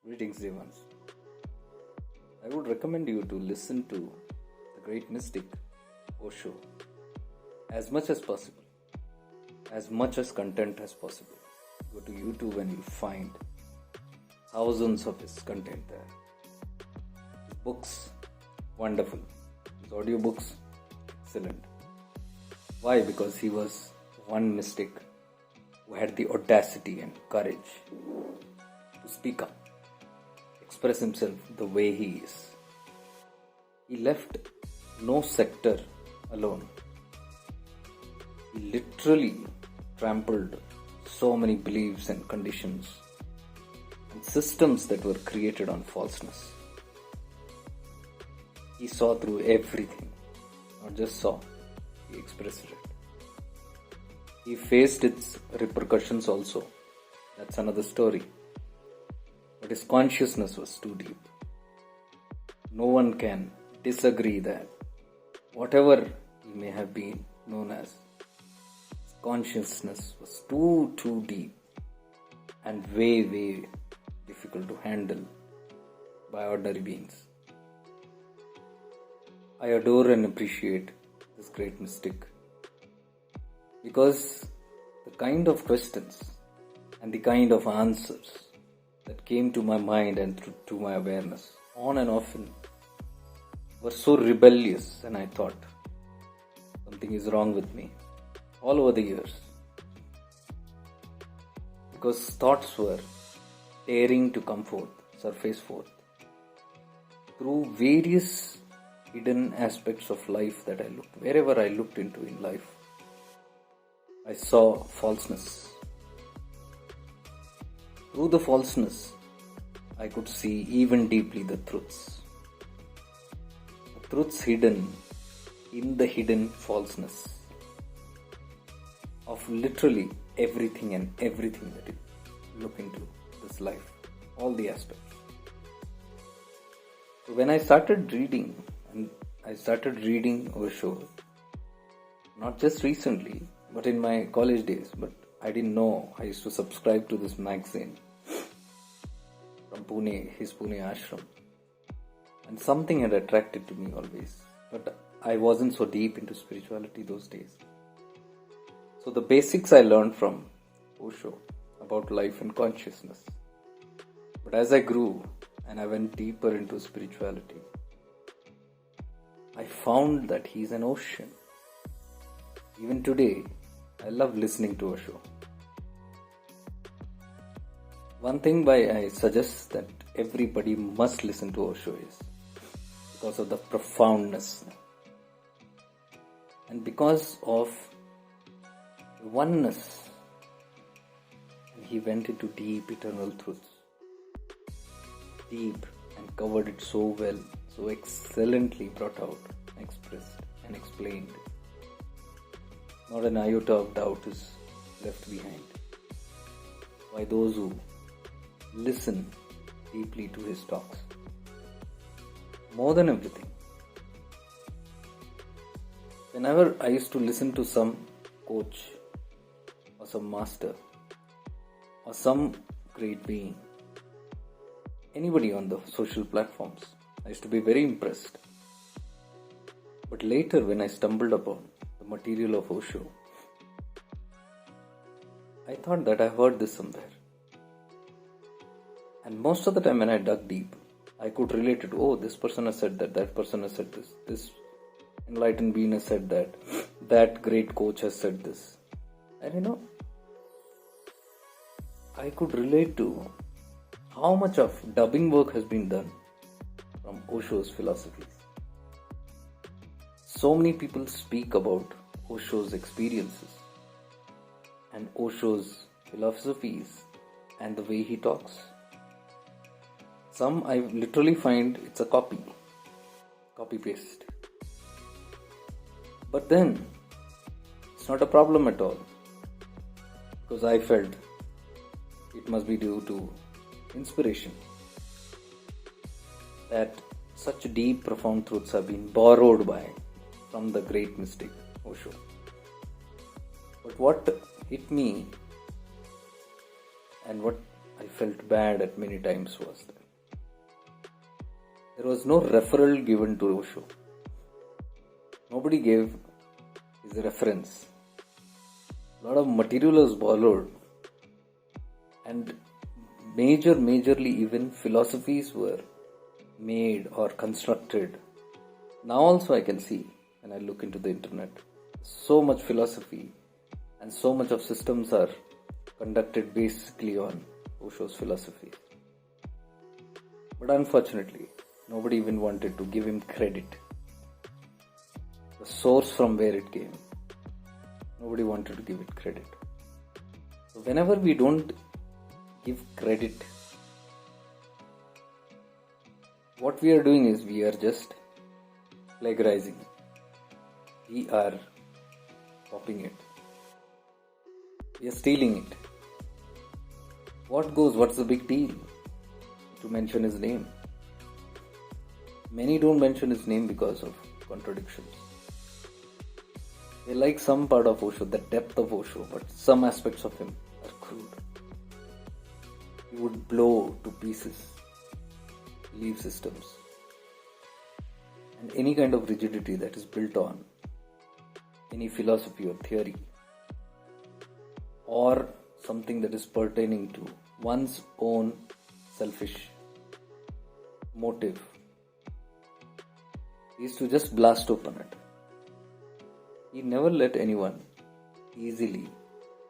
Greetings, dear ones. I would recommend you to listen to the great mystic Osho as much as possible, as much as content as possible. Go to YouTube and you'll find thousands of his content there. His books, wonderful. His audiobooks, excellent. Why? Because he was one mystic who had the audacity and courage to speak up, express himself the way he is. He left no sector alone. He literally trampled so many beliefs and conditions and systems that were created on falseness. He saw through everything, not just saw, he expressed it. He faced its repercussions also. That's another story. But his consciousness was too deep. No one can disagree that whatever he may have been known as, his consciousness was too deep and way difficult to handle by ordinary beings. I adore and appreciate this great mystic because the kind of questions and the kind of answers that came to my mind and to my awareness on and often were so rebellious, and I thought something is wrong with me all over the years, because thoughts were daring to come forth, surface forth through various hidden aspects of life that I looked. Wherever I looked into in life, I saw falseness. Through the falseness, I could see even deeply the truths. The truths hidden in the hidden falseness of literally everything and everything that you look into this life, all the aspects. So when I started reading Osho, not just recently, but in my college days, but I didn't know. I used to subscribe to this magazine from Pune, his Pune ashram. And something had attracted to me always. But I wasn't so deep into spirituality those days. So the basics I learned from Osho about life and consciousness. But as I grew and I went deeper into spirituality, I found that he's an ocean. Even today, I love listening to Osho. One thing why I suggest that everybody must listen to Osho is because of the profoundness and because of oneness. And he went into deep eternal truths. Deep, and covered it so well, so excellently brought out, expressed and explained. Not an iota of doubt is left behind by those who listen deeply to his talks. More than everything, whenever I used to listen to some coach or some master or some great being, anybody on the social platforms, I used to be very impressed. But later when I stumbled upon the material of Osho, I thought that I heard this somewhere. And most of the time when I dug deep, I could relate it. Oh, this person has said that person has said this enlightened being has said that great coach has said this. And I could relate to how much of dubbing work has been done from Osho's philosophies. So many people speak about Osho's experiences and Osho's philosophies and the way he talks. Some I literally find it's a copy-paste. But then, it's not a problem at all, because I felt it must be due to inspiration, that such deep, profound truths have been borrowed from the great mystic Osho. But what hit me and what I felt bad at many times was that there was no referral given to Osho. Nobody gave his reference. A lot of material was borrowed, and majorly even philosophies were made or constructed. Now also I can see when I look into the internet, so much philosophy and so much of systems are conducted basically on Osho's philosophy. But unfortunately, nobody even wanted to give him credit. The source from where it came, nobody wanted to give it credit. So whenever we don't give credit, what we are doing is we are just plagiarizing. We are copying it. We are stealing it. What goes? What's the big deal to mention his name? Many don't mention his name because of contradictions. They like some part of Osho, the depth of Osho, but some aspects of him are crude. He would blow to pieces belief systems and any kind of rigidity that is built on any philosophy or theory or something that is pertaining to one's own selfish motive. He used to just blast open it. He never let anyone easily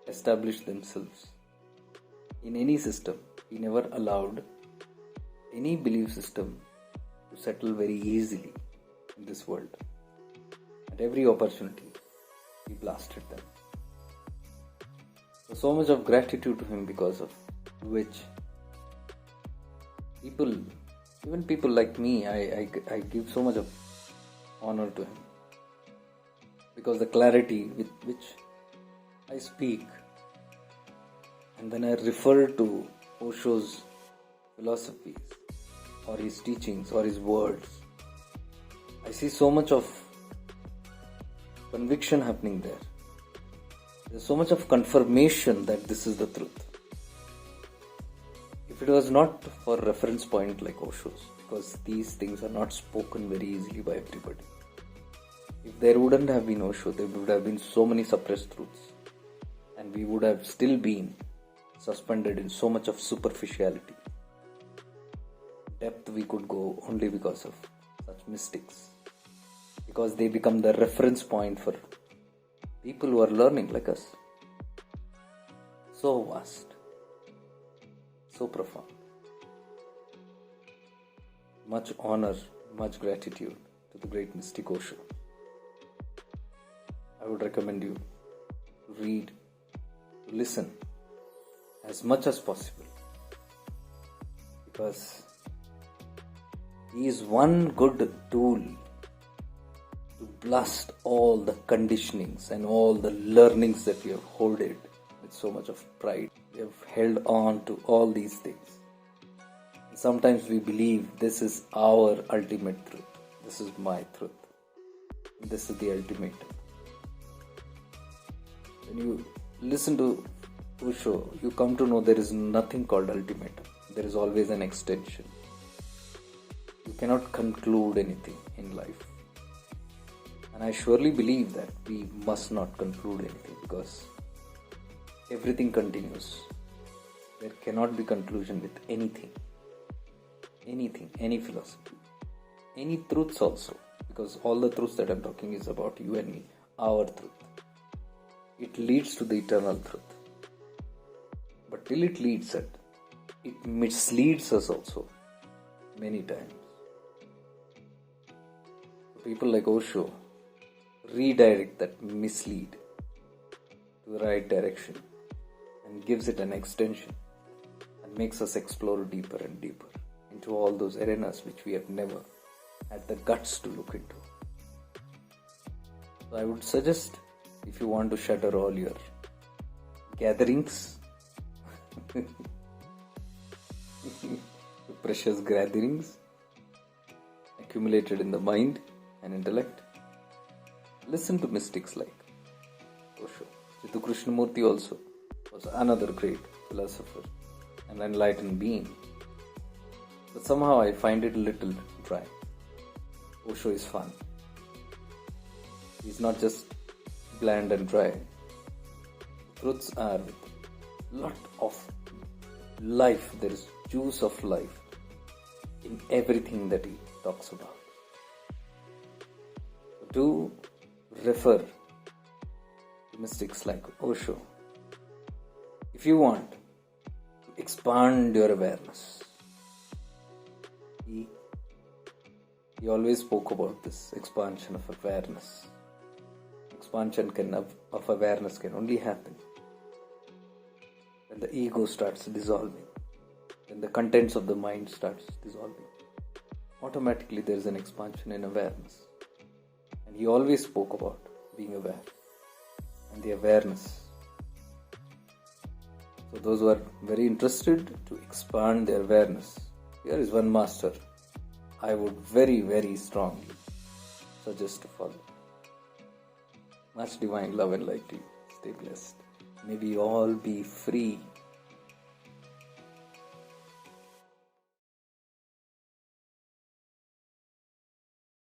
establish themselves in any system. He never allowed any belief system to settle very easily in this world. At every opportunity, he blasted them. So much of gratitude to him, because of which even people like me, I give so much of honor to him. Because the clarity with which I speak, and then I refer to Osho's philosophies or his teachings or his words, I see so much of conviction happening there. There's so much of confirmation that this is the truth. If it was not for reference point like Osho's, because these things are not spoken very easily by everybody. If there wouldn't have been Osho, there would have been so many suppressed truths, and we would have still been suspended in so much of superficiality. Depth we could go only because of such mystics, because they become the reference point for people who are learning like us. So vast, so profound. Much honor, much gratitude to the great mystic Osho. I would recommend you to read, to listen as much as possible, because he is one good tool to blast all the conditionings and all the learnings that we have hoarded with so much of pride. We have held on to all these things. Sometimes we believe this is our ultimate truth. This is my truth. This is the ultimatum. When you listen to Osho, you come to know there is nothing called ultimatum. There is always an extension. You cannot conclude anything in life. And I surely believe that we must not conclude anything, because everything continues. There cannot be conclusion with anything. Anything, any philosophy, any truths also, because all the truths that I'm talking is about you and me, our truth. It leads to the eternal truth. But till it leads it misleads us also many times. People like Osho redirect that mislead to the right direction and gives it an extension and makes us explore deeper and deeper into all those arenas which we have never had the guts to look into. So I would suggest, if you want to shutter all your gatherings, precious gatherings accumulated in the mind and intellect, listen to mystics like Osho. Jiddu Krishnamurti also was another great philosopher an enlightened being. But somehow I find it a little dry. Osho is fun. He's not just bland and dry. The truths are with lot of life. There is juice of life in everything that he talks about. Do refer to mystics like Osho if you want to expand your awareness. He always spoke about this expansion of awareness. Expansion of awareness can only happen when the ego starts dissolving, when the contents of the mind starts dissolving. Automatically there is an expansion in awareness. And he always spoke about being aware and the awareness. So those who are very interested to expand their awareness, here is one master I would very, very strongly suggest to follow. Much divine love and light to you. Stay blessed. May we all be free